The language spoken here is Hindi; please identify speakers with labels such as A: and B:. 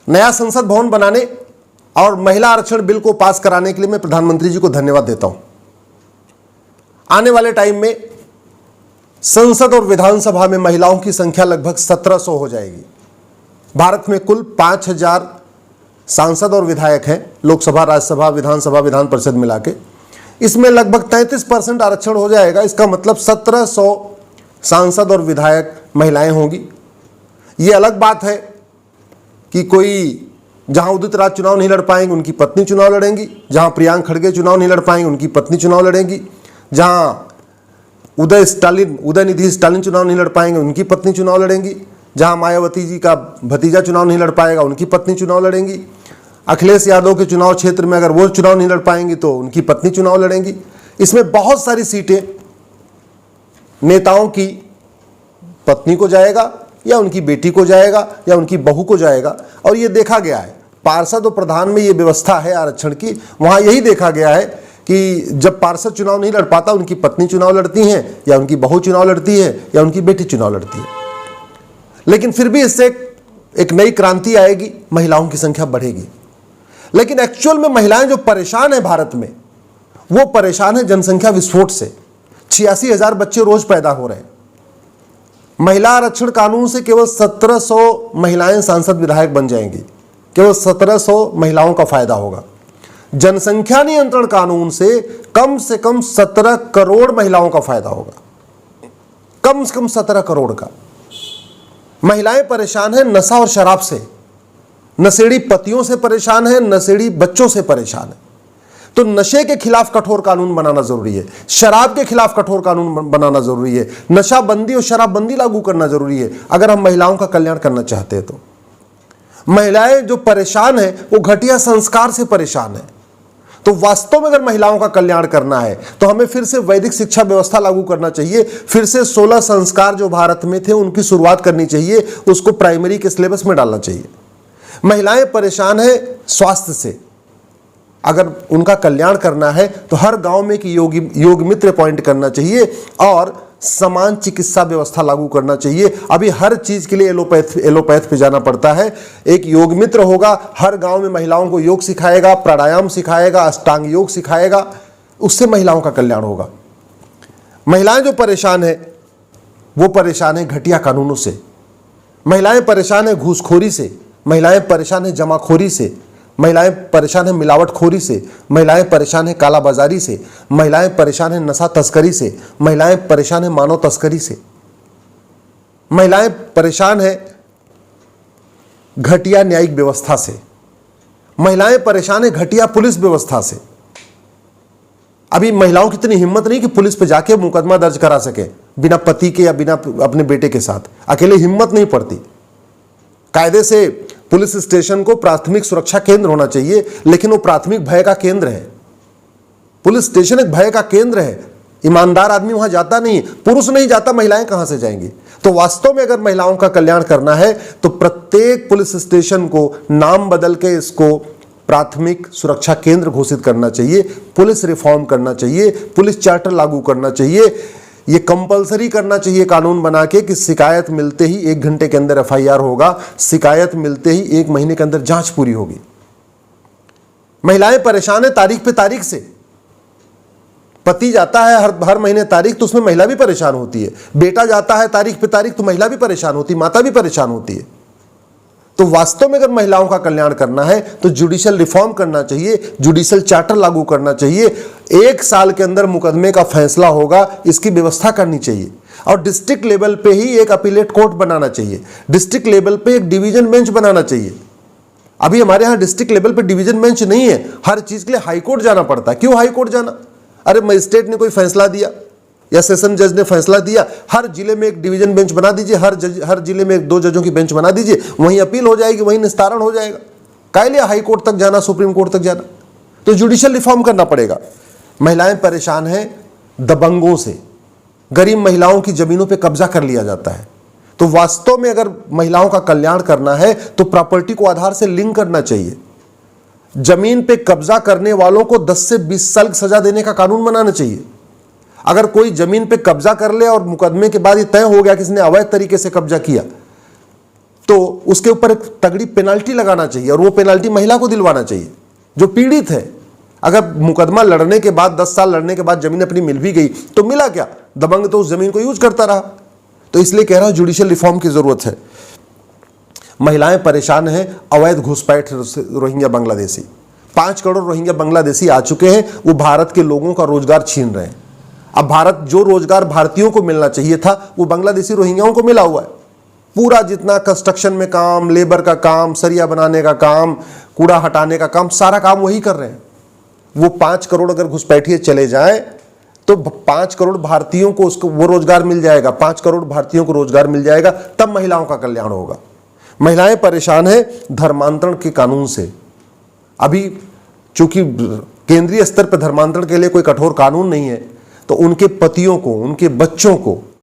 A: नया संसद भवन बनाने और महिला आरक्षण बिल को पास कराने के लिए मैं प्रधानमंत्री जी को धन्यवाद देता हूं। आने वाले टाइम में संसद और विधानसभा में महिलाओं की संख्या लगभग 1700 हो जाएगी। भारत में कुल 5000 सांसद और विधायक हैं, लोकसभा, राज्यसभा, विधानसभा, विधान परिषद मिला के। इसमें लगभग 33% आरक्षण हो जाएगा। इसका मतलब 1700 सांसद और विधायक महिलाएं होंगी। ये अलग बात है कि कोई जहां उदित राज चुनाव नहीं लड़ पाएंगे उनकी पत्नी चुनाव लड़ेंगी, जहां प्रियांक खड़गे चुनाव नहीं लड़ पाएंगे उनकी पत्नी चुनाव लड़ेंगी, जहां उदयनिधि स्टालिन चुनाव नहीं लड़ पाएंगे उनकी पत्नी चुनाव लड़ेंगी, जहां मायावती जी का भतीजा चुनाव नहीं लड़ पाएगा उनकी पत्नी चुनाव लड़ेंगी, अखिलेश यादव के चुनाव क्षेत्र में अगर वो चुनाव नहीं लड़ पाएंगी तो उनकी पत्नी चुनाव लड़ेंगी। इसमें बहुत सारी सीटें नेताओं की पत्नी को जाएगा या उनकी बेटी को जाएगा या उनकी बहू को जाएगा। और ये देखा गया है, पार्षद और प्रधान में ये व्यवस्था है आरक्षण की, वहां यही देखा गया है कि जब पार्षद चुनाव नहीं लड़ पाता उनकी पत्नी चुनाव लड़ती हैं या उनकी बहू चुनाव लड़ती है या उनकी बेटी चुनाव लड़ती है। लेकिन फिर भी इससे एक नई क्रांति आएगी, महिलाओं की संख्या बढ़ेगी। लेकिन एक्चुअल में महिलाएं जो परेशान है भारत में, वो परेशान है जनसंख्या विस्फोट से। 86,000 बच्चे रोज पैदा हो रहे हैं। महिला आरक्षण कानून से केवल 1700 महिलाएं सांसद विधायक बन जाएंगी, केवल 1700 महिलाओं का फायदा होगा। जनसंख्या नियंत्रण कानून से कम 17 करोड़ महिलाओं का फायदा होगा, कम से कम 17 करोड़ का। महिलाएं परेशान हैं नशा और शराब से, नशेड़ी पतियों से परेशान है, नशेड़ी बच्चों से परेशान है। तो नशे के खिलाफ कठोर कानून बनाना जरूरी है, शराब के खिलाफ कठोर कानून बनाना जरूरी है, नशाबंदी और शराबबंदी लागू करना जरूरी है अगर हम महिलाओं का कल्याण करना चाहते हैं। तो महिलाएं जो परेशान है वो घटिया संस्कार से परेशान है। तो वास्तव में अगर महिलाओं का कल्याण करना है तो हमें फिर से वैदिक शिक्षा व्यवस्था लागू करना चाहिए, फिर से 16 संस्कार जो भारत में थे उनकी शुरुआत करनी चाहिए, उसको प्राइमरी के सिलेबस में डालना चाहिए। महिलाएं परेशान है स्वास्थ्य से, अगर उनका कल्याण करना है तो हर गांव में एक योग मित्र अपॉइंट करना चाहिए और समान चिकित्सा व्यवस्था लागू करना चाहिए। अभी हर चीज के लिए एलोपैथ पे जाना पड़ता है। एक योग मित्र होगा, हर गांव में महिलाओं को योग सिखाएगा, प्राणायाम सिखाएगा, अष्टांग योग सिखाएगा, उससे महिलाओं का कल्याण होगा। महिलाएं जो परेशान है वो परेशान है घटिया कानूनों से, महिलाएं परेशान है घूसखोरी से, महिलाएं परेशान है जमाखोरी से, महिलाएं परेशान है मिलावटखोरी से, महिलाएं परेशान है कालाबाजारी से, महिलाएं परेशान है नशा तस्करी से, महिलाएं परेशान है मानव तस्करी से, महिलाएं परेशान है घटिया न्यायिक व्यवस्था से, महिलाएं परेशान है घटिया पुलिस व्यवस्था से। अभी महिलाओं की इतनी हिम्मत नहीं कि पुलिस पे जाके मुकदमा दर्ज करा सके बिना पति के या बिना अपने बेटे के साथ, अकेले हिम्मत नहीं पड़ती। कायदे से पुलिस स्टेशन को प्राथमिक सुरक्षा केंद्र होना चाहिए, लेकिन वो प्राथमिक भय का केंद्र है। पुलिस स्टेशन एक भय का केंद्र है, ईमानदार आदमी वहां जाता नहीं, पुरुष नहीं जाता, महिलाएं कहां से जाएंगी। तो वास्तव में अगर महिलाओं का कल्याण करना है तो प्रत्येक पुलिस स्टेशन को नाम बदल के इसको प्राथमिक सुरक्षा केंद्र घोषित करना चाहिए, पुलिस रिफॉर्म करना चाहिए, पुलिस चार्टर लागू करना चाहिए, ये कंपलसरी करना चाहिए कानून बना के कि शिकायत मिलते ही 1 घंटे के अंदर FIR होगा, शिकायत मिलते ही 1 महीने के अंदर जांच पूरी होगी। महिलाएं परेशान है तारीख पे तारीख से, पति जाता है हर महीने तारीख तो उसमें महिला भी परेशान होती है, बेटा जाता है तारीख पे तारीख तो महिला भी परेशान होती है, माता भी परेशान होती है। तो वास्तव में अगर महिलाओं का कल्याण करना है तो जुडिशियल रिफॉर्म करना चाहिए, जुडिशियल चार्टर लागू करना चाहिए, 1 साल के अंदर मुकदमे का फैसला होगा, इसकी व्यवस्था करनी चाहिए। और डिस्ट्रिक्ट लेवल पे ही एक अपीलेट कोर्ट बनाना चाहिए, डिस्ट्रिक्ट लेवल पे एक डिवीजन बेंच बनाना चाहिए। अभी हमारे यहाँ डिस्ट्रिक्ट लेवल पे डिवीजन बेंच नहीं है, हर चीज के लिए हाईकोर्ट जाना पड़ता है। क्यों हाईकोर्ट जाना? अरे मजिस्ट्रेट ने कोई फैसला दिया या सेशन जज ने फैसला दिया, हर जिले में एक डिवीजन बेंच बना दीजिए, हर जिले में 2 जजों की बेंच बना दीजिए, वहीं अपील हो जाएगी, वहीं निस्तारण हो जाएगा। काहे लिए हाई कोर्ट तक जाना, सुप्रीम कोर्ट तक जाना? तो जुडिशियल रिफॉर्म करना पड़ेगा। महिलाएं परेशान हैं दबंगों से, गरीब महिलाओं की जमीनों पे कब्जा कर लिया जाता है। तो वास्तव में अगर महिलाओं का कल्याण करना है तो प्रॉपर्टी को आधार से लिंक करना चाहिए। जमीन पे कब्जा करने वालों को 10 से 20 साल की सजा देने का कानून बनाना चाहिए। अगर कोई जमीन पे कब्जा कर ले और मुकदमे के बाद ये तय हो गया कि इसने अवैध तरीके से कब्जा किया तो उसके ऊपर एक तगड़ी पेनाल्टी लगाना चाहिए, और वो पेनाल्टी महिला को दिलवाना चाहिए जो पीड़ित है। अगर मुकदमा लड़ने के बाद 10 साल लड़ने के बाद जमीन अपनी मिल भी गई तो मिला क्या, दबंग तो उस जमीन को यूज करता रहा। तो इसलिए कह रहा हूं जुडिशियल रिफॉर्म की जरूरत है। महिलाएं परेशान हैं अवैध घुसपैठ रोहिंग्या बांग्लादेशी, 5 करोड़ रोहिंग्या बांग्लादेशी आ चुके हैं, वो भारत के लोगों का रोजगार छीन रहे हैं। अब भारत जो रोजगार भारतीयों को मिलना चाहिए था वो बांग्लादेशी रोहिंग्याओं को मिला हुआ है। पूरा जितना कंस्ट्रक्शन में काम, लेबर का काम, सरिया बनाने का काम, कूड़ा हटाने का काम, सारा काम वही कर रहे हैं। वो 5 करोड़ अगर घुसपैठिए चले जाएं तो 5 करोड़ भारतीयों को उसको वो रोजगार मिल जाएगा, 5 करोड़ भारतीयों को रोजगार मिल जाएगा, तब महिलाओं का कल्याण होगा। महिलाएं परेशान हैं धर्मांतरण के कानून से। अभी चूंकि केंद्रीय स्तर पर धर्मांतरण के लिए कोई कठोर कानून नहीं है, तो उनके पतियों को, उनके बच्चों को